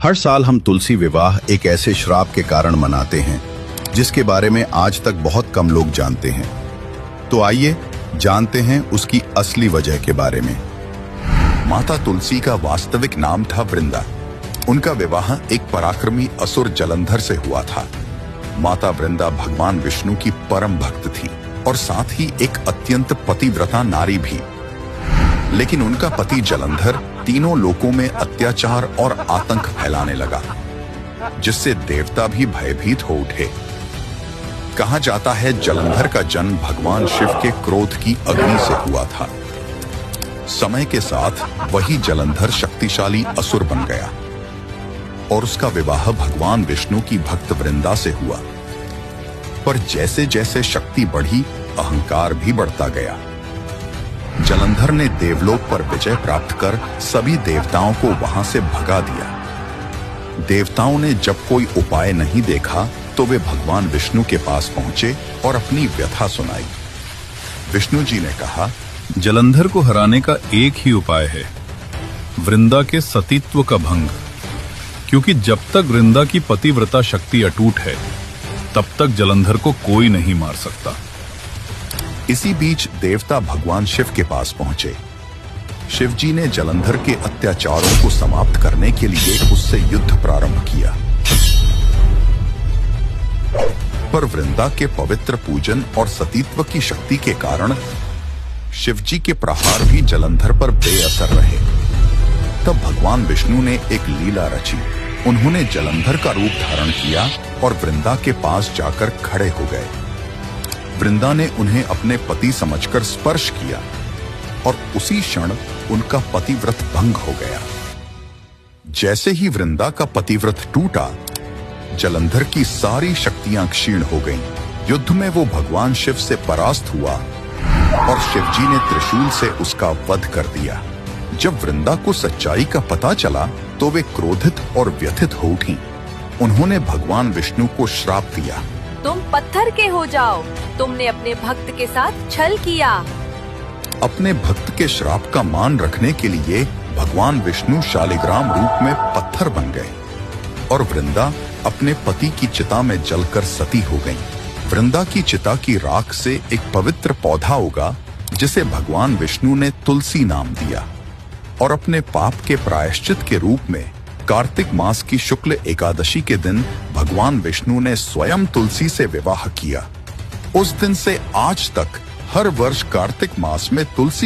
हर साल हम तुलसी विवाह एक ऐसे श्राप के कारण मनाते हैं जिसके बारे में आज तक बहुत कम लोग जानते हैं। तो आइए जानते हैं उसकी असली वजह के बारे में। माता तुलसी का वास्तविक नाम था वृंदा। उनका विवाह एक पराक्रमी असुर जलंधर से हुआ था। माता वृंदा भगवान विष्णु की परम भक्त थी और साथ ही एक अत्यंत पतिव्रता नारी भी। लेकिन उनका पति जलंधर तीनों लोकों में अत्याचार और आतंक फैलाने लगा, जिससे देवता भी भयभीत हो उठे। कहा जाता है जलंधर का जन्म भगवान शिव के क्रोध की अग्नि से हुआ था। समय के साथ वही जलंधर शक्तिशाली असुर बन गया और उसका विवाह भगवान विष्णु की भक्त वृंदा से हुआ। पर जैसे जैसे शक्ति बढ़ी, अहंकार भी बढ़ता गया। जलंधर ने देवलोक पर विजय प्राप्त कर सभी देवताओं को वहां से भगा दिया। देवताओं ने जब कोई उपाय नहीं देखा तो वे भगवान विष्णु के पास पहुंचे और अपनी व्यथा सुनाई। विष्णु जी ने कहा, जलंधर को हराने का एक ही उपाय है, वृंदा के सतीत्व का भंग। क्योंकि जब तक वृंदा की पतिव्रता शक्ति अटूट है, तब तक जलंधर को कोई नहीं मार सकता। इसी बीच देवता भगवान शिव के पास पहुंचे। शिव जी ने जलंधर के अत्याचारों को समाप्त करने के लिए उससे युद्ध प्रारंभ किया। पर वृंदा के पवित्र पूजन और सतीत्व की शक्ति के कारण शिव जी के प्रहार भी जलंधर पर बेअसर रहे। तब भगवान विष्णु ने एक लीला रची। उन्होंने जलंधर का रूप धारण किया और वृंदा के पास जाकर खड़े हो गए। वृंदा ने उन्हें अपने पति समझकर स्पर्श किया और उसी क्षण उनका पतिव्रत भंग हो गया। जैसे ही वृंदा का पतिव्रत टूटा, जलंधर की सारी शक्तियां क्षीण हो गईं। युद्ध में वो भगवान शिव से परास्त हुआ और शिवजी ने त्रिशूल से उसका वध कर दिया। जब वृंदा को सच्चाई का पता चला तो वे क्रोधित और व्यथित हो उठी। उन्होंने भगवान विष्णु को श्राप दिया, तुम पत्थर के हो जाओ, तुमने अपने भक्त के साथ छल किया। अपने भक्त के श्राप का मान रखने के लिए भगवान विष्णु शालिग्राम रूप में पत्थर बन गए और वृंदा अपने पति की चिता में जलकर सती हो गईं। वृंदा की चिता की राख से एक पवित्र पौधा उगा जिसे भगवान विष्णु ने तुलसी नाम दिया और अपने पाप के प्रायश्चित के रूप में कार्तिक मास की शुक्ल एकादशी के दिन भगवान विष्णु ने स्वयं तुलसी से विवाह किया। उस दिन से आज तक हर वर्ष कार्तिक मास में तुलसी